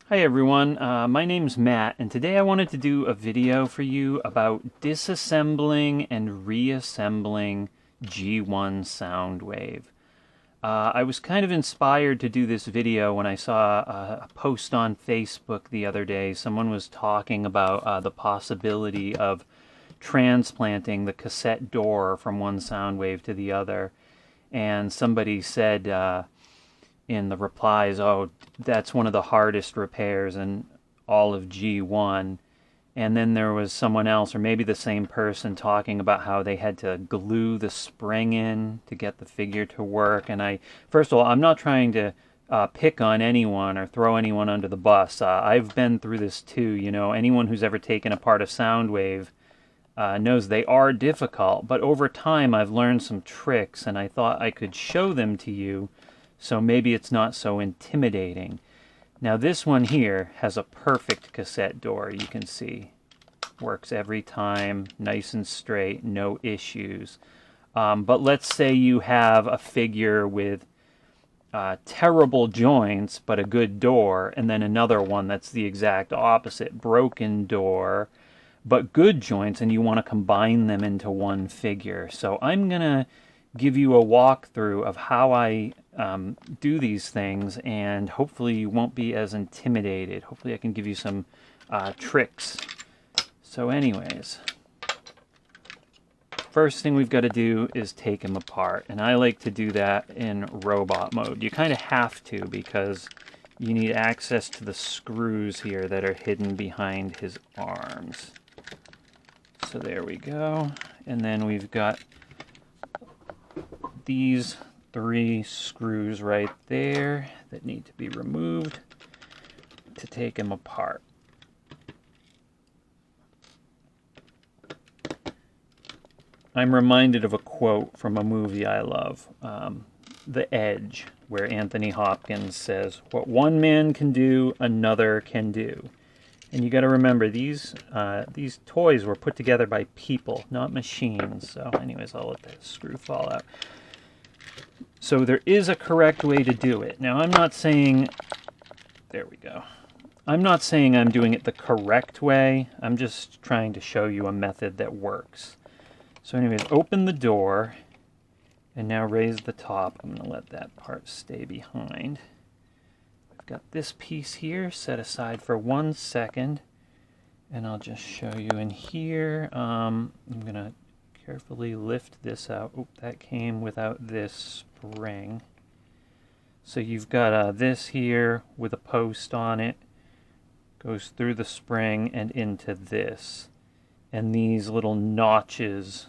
Hi everyone, my name's Matt, and today I wanted to do a video for you about disassembling and reassembling G1 Soundwave. I was kind of inspired to do this video when I saw a post on Facebook the other day. Someone was talking about the possibility of transplanting the cassette door from one Soundwave to the other, and somebody said in the replies, oh, that's one of the hardest repairs in all of G1. And then there was someone else, or maybe the same person, talking about how they had to glue the spring in to get the figure to work. And first of all, I'm not trying to pick on anyone or throw anyone under the bus. I've been through this too. You know, anyone who's ever taken apart a Soundwave knows they are difficult. But over time, I've learned some tricks, and I thought I could show them to you, so maybe it's not so intimidating. Now this one here has a perfect cassette door, you can see. Works every time, nice and straight, no issues. But let's say you have a figure with terrible joints but a good door, and then another one that's the exact opposite, broken door but good joints, and you want to combine them into one figure. So I'm going to give you a walkthrough of how I do these things, and hopefully you won't be as intimidated. Hopefully I can give you some tricks. So anyways, first thing we've got to do is take him apart, and I like to do that in robot mode. You kind of have to, because you need access to the screws here that are hidden behind his arms. So there we go, and then we've got these 3 screws right there that need to be removed to take him apart. I'm reminded of a quote from a movie I love, The Edge, where Anthony Hopkins says, "What one man can do, another can do." And you got to remember, these toys were put together by people, not machines. So anyways, I'll let that screw fall out. So there is a correct way to do it. Now I'm not saying, there we go. I'm not saying I'm doing it the correct way. I'm just trying to show you a method that works. So anyways, open the door and now raise the top. I'm going to let that part stay behind. I've got this piece here set aside for 1 second, and I'll just show you in here. I'm going to carefully lift this out. Oop, that came without this spring. So you've got this here with a post on it. Goes through the spring and into this. And these little notches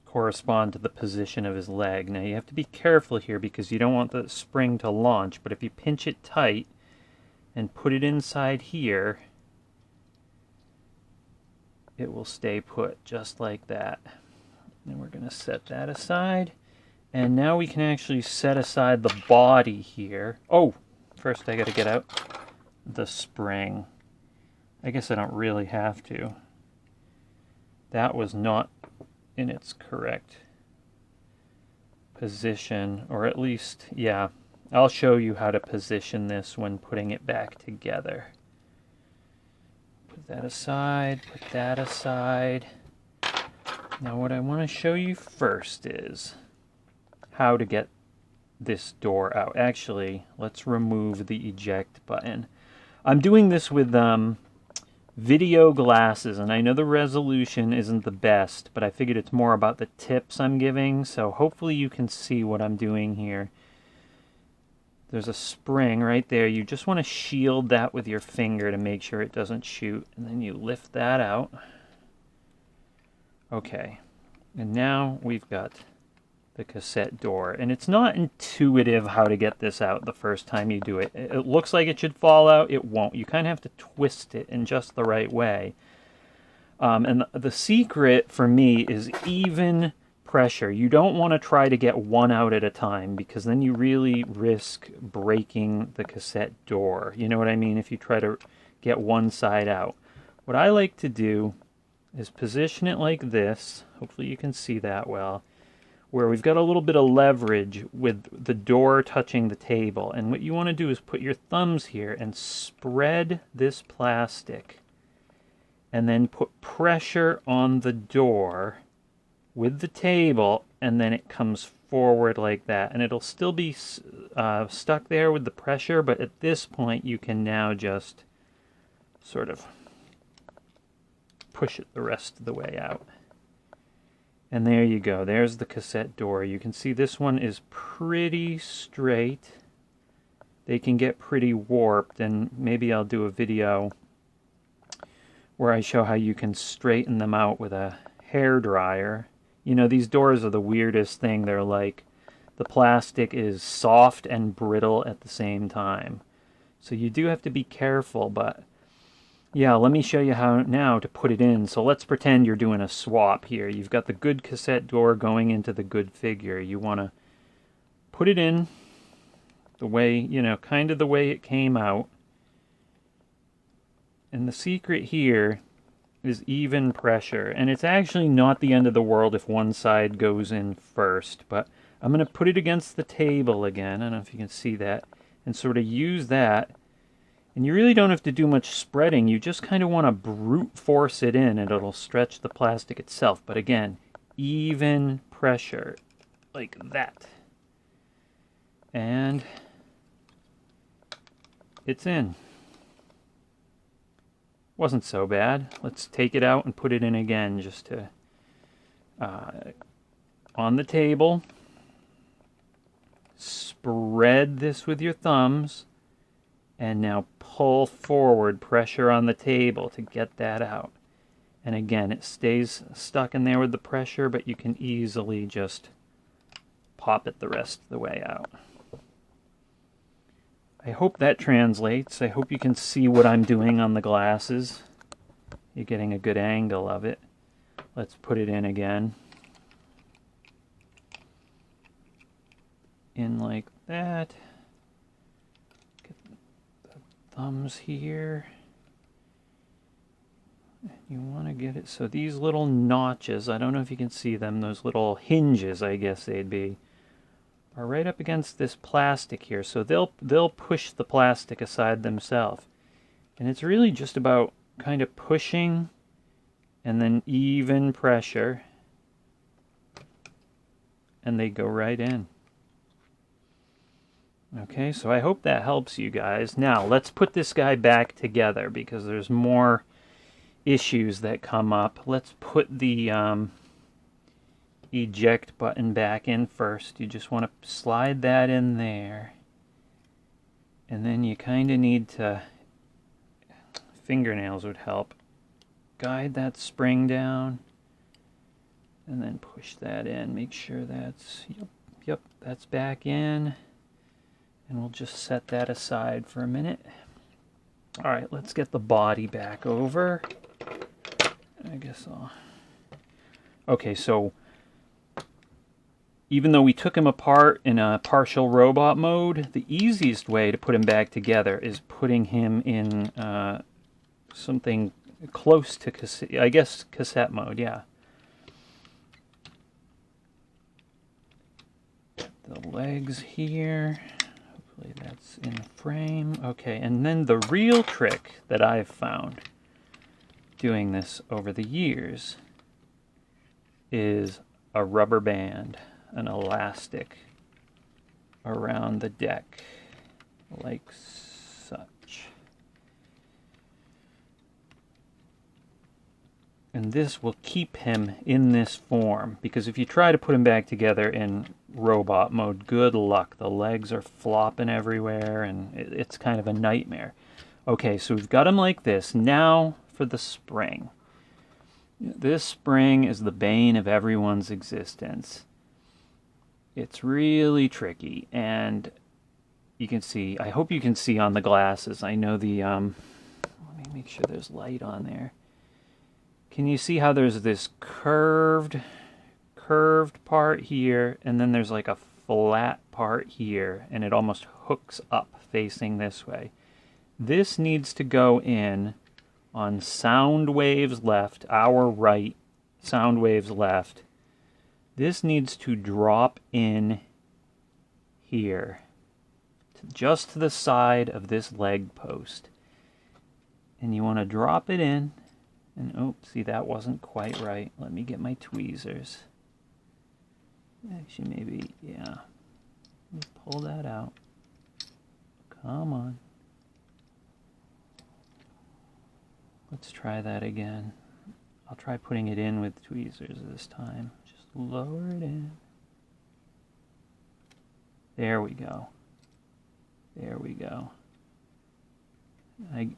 correspond to the position of his leg. Now you have to be careful here because you don't want the spring to launch, but if you pinch it tight and put it inside here, it will stay put just like that. And we're going to set that aside. And now we can actually set aside the body here. Oh, first I got to get out the spring. I guess I don't really have to. That was not in its correct position, or at least, yeah, I'll show you how to position this when putting it back together. Put that aside, put that aside. Now what I want to show you first is how to get this door out. Actually, let's remove the eject button. I'm doing this with video glasses, and I know the resolution isn't the best, but I figured it's more about the tips I'm giving, so hopefully you can see what I'm doing here. There's a spring right there. You just want to shield that with your finger to make sure it doesn't shoot, and then you lift that out. Okay, and now we've got the cassette door, and it's not intuitive how to get this out the first time you do it. It looks like it should fall out. It won't. You kind of have to twist it in just the right way. And the secret for me is even pressure. You don't want to try to get one out at a time, because then you really risk breaking the cassette door. You know what I mean? If you try to get one side out. What I like to do is position it like this. Hopefully you can see that well. where we've got a little bit of leverage with the door touching the table. And what you want to do is put your thumbs here and spread this plastic, and then put pressure on the door with the table, and then it comes forward like that. And it'll still be stuck there with the pressure, but at this point you can now just sort of push it the rest of the way out. And there you go. There's the cassette door. You can see this one is pretty straight. They can get pretty warped, and maybe I'll do a video where I show how you can straighten them out with a hair dryer. You know, these doors are the weirdest thing. They're like, the plastic is soft and brittle at the same time. So you do have to be careful, but yeah, let me show you how now to put it in. So let's pretend you're doing a swap here. You've got the good cassette door going into the good figure. You want to put it in the way, you know, kind of the way it came out. And the secret here is even pressure. And it's actually not the end of the world if one side goes in first, but I'm going to put it against the table again. I don't know if you can see that. And sort of use that. And you really don't have to do much spreading. You just kind of want to brute force it in, and it'll stretch the plastic itself. But again, even pressure, like that. And it's in. Wasn't so bad. Let's take it out and put it in again, just to on the table. Spread this with your thumbs. And now pull forward, pressure on the table to get that out. And again, it stays stuck in there with the pressure, but you can easily just pop it the rest of the way out. I hope that translates. I hope you can see what I'm doing on the glasses. You're getting a good angle of it. Let's put it in again. In like that. Thumbs here. You want to get it so these little notches, I don't know if you can see them, those little hinges, I guess they'd be, are right up against this plastic here. So they'll push the plastic aside themselves. And it's really just about kind of pushing and then even pressure, and they go right in. Okay, so I hope that helps you guys. Now, let's put this guy back together because there's more issues that come up. Let's put the eject button back in first. You just want to slide that in there. And then you kind of need to, fingernails would help, guide that spring down. And then push that in. Make sure that's, yep, that's back in. And we'll just set that aside for a minute. All right, let's get the body back over. I guess I'll... Okay, so even though we took him apart in a partial robot mode, the easiest way to put him back together is putting him in something close to cassette, I guess cassette mode, yeah. The legs here. That's in the frame. Okay, and then the real trick that I've found doing this over the years is a rubber band, an elastic around the deck, like such. And this will keep him in this form, because if you try to put him back together in robot mode, good luck. The legs are flopping everywhere, and it's kind of a nightmare. Okay, so we've got him like this. Now for the spring. This spring is the bane of everyone's existence. It's really tricky, and you can see, I hope you can see on the glasses. I know the, let me make sure there's light on there. Can you see how there's this curved part here, and then there's like a flat part here, and it almost hooks up facing this way. This needs to go in on Soundwave's left, our right, Soundwave's left. This needs to drop in here, just to the side of this leg post. And you want to drop it in. And oh, see, that wasn't quite right. Let me get my tweezers. Actually, maybe, yeah. Let me pull that out. Come on. Let's try that again. I'll try putting it in with tweezers this time. Just lower it in. There we go. There we go.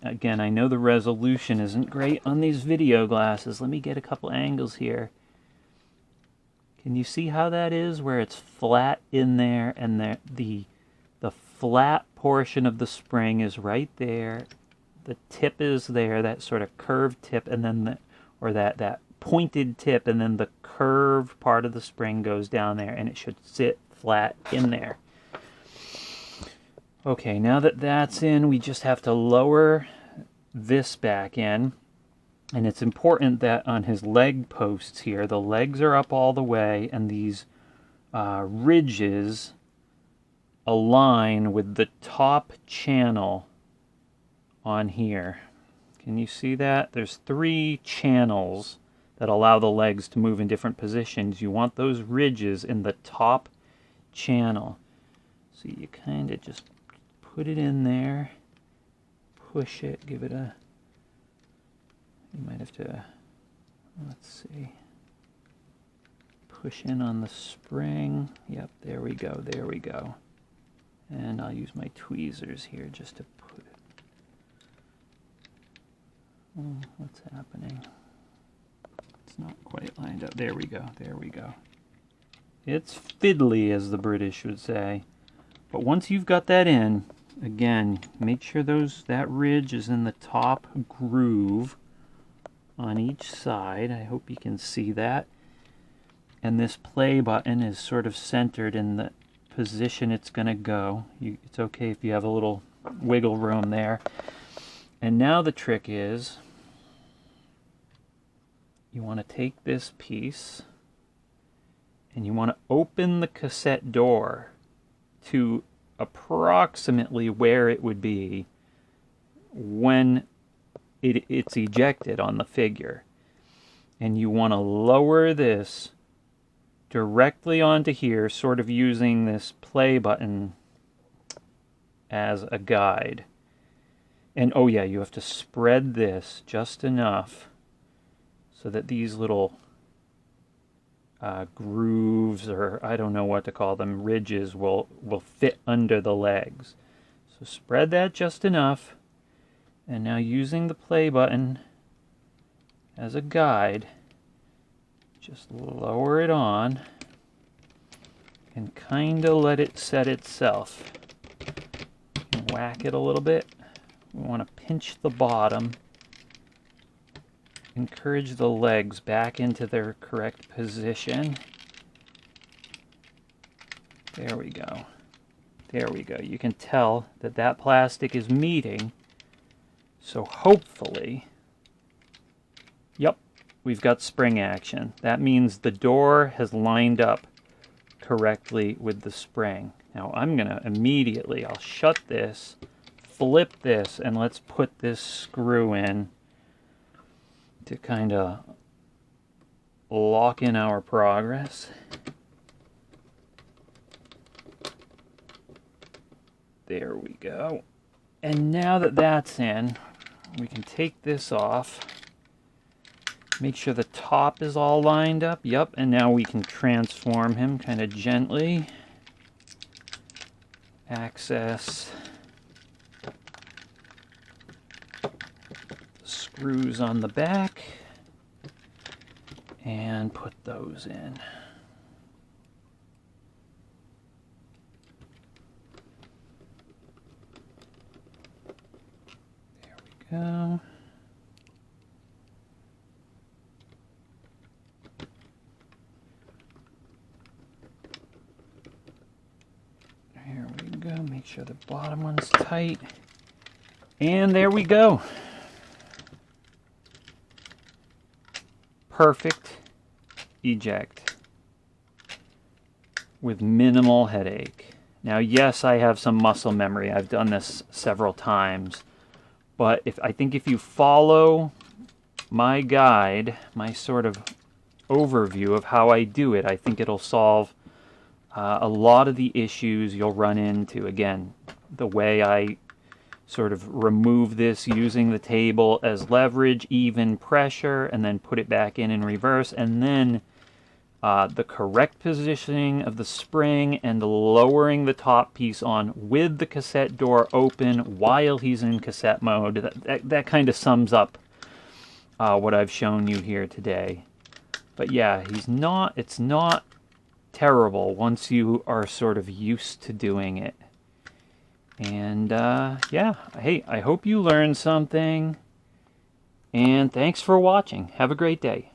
Again, I know the resolution isn't great on these video glasses. Let me get a couple angles here. Can you see how that is, where it's flat in there, and the flat portion of the spring is right there. The tip is there, that sort of curved tip, and then that pointed tip, and then the curved part of the spring goes down there, and it should sit flat in there. Okay, now that that's in, we just have to lower this back in. And it's important that on his leg posts here, the legs are up all the way, and these ridges align with the top channel on here. Can you see that? There's 3 channels that allow the legs to move in different positions. You want those ridges in the top channel. So you kind of just put it in there, push it, give it a... You might have to, let's see, push in on the spring. Yep, there we go, there we go. And I'll use my tweezers here just to put it. Oh, what's happening? It's not quite lined up. There we go, there we go. It's fiddly, as the British would say. But once you've got that in, again, make sure that ridge is in the top groove on each side. I hope you can see that. And this play button is sort of centered in the position it's going to go. It's okay if you have a little wiggle room there. And now the trick is, you want to take this piece and you want to open the cassette door to approximately where it would be when it's ejected on the figure. And you want to lower this directly onto here, sort of using this play button as a guide. And oh yeah, you have to spread this just enough so that these little grooves, or I don't know what to call them, ridges, will fit under the legs. So spread that just enough. And now, using the play button as a guide, just lower it on and kind of let it set itself. And whack it a little bit. We want to pinch the bottom. Encourage the legs back into their correct position. There we go. There we go. You can tell that plastic is meeting. So hopefully, yep, we've got spring action. That means the door has lined up correctly with the spring. Now I'm going to immediately, I'll shut this, flip this, and let's put this screw in to kind of lock in our progress. There we go. And now that that's in, we can take this off. Make sure the top is all lined up. Yep, and now we can transform him kind of gently. Access the screws on the back. And put those in. Go. There we go. Make sure the bottom one's tight. And there we go. Perfect eject. with minimal headache. Now, yes, I have some muscle memory. I've done this several times. But I think if you follow my guide, my sort of overview of how I do it, I think it'll solve a lot of the issues you'll run into. Again, the way I sort of remove this using the table as leverage, even pressure, and then put it back in reverse, and then the correct positioning of the spring and lowering the top piece on with the cassette door open while he's in cassette mode. That kind of sums up what I've shown you here today. But yeah, it's not terrible once you are sort of used to doing it. And yeah, hey, I hope you learned something. And thanks for watching. Have a great day.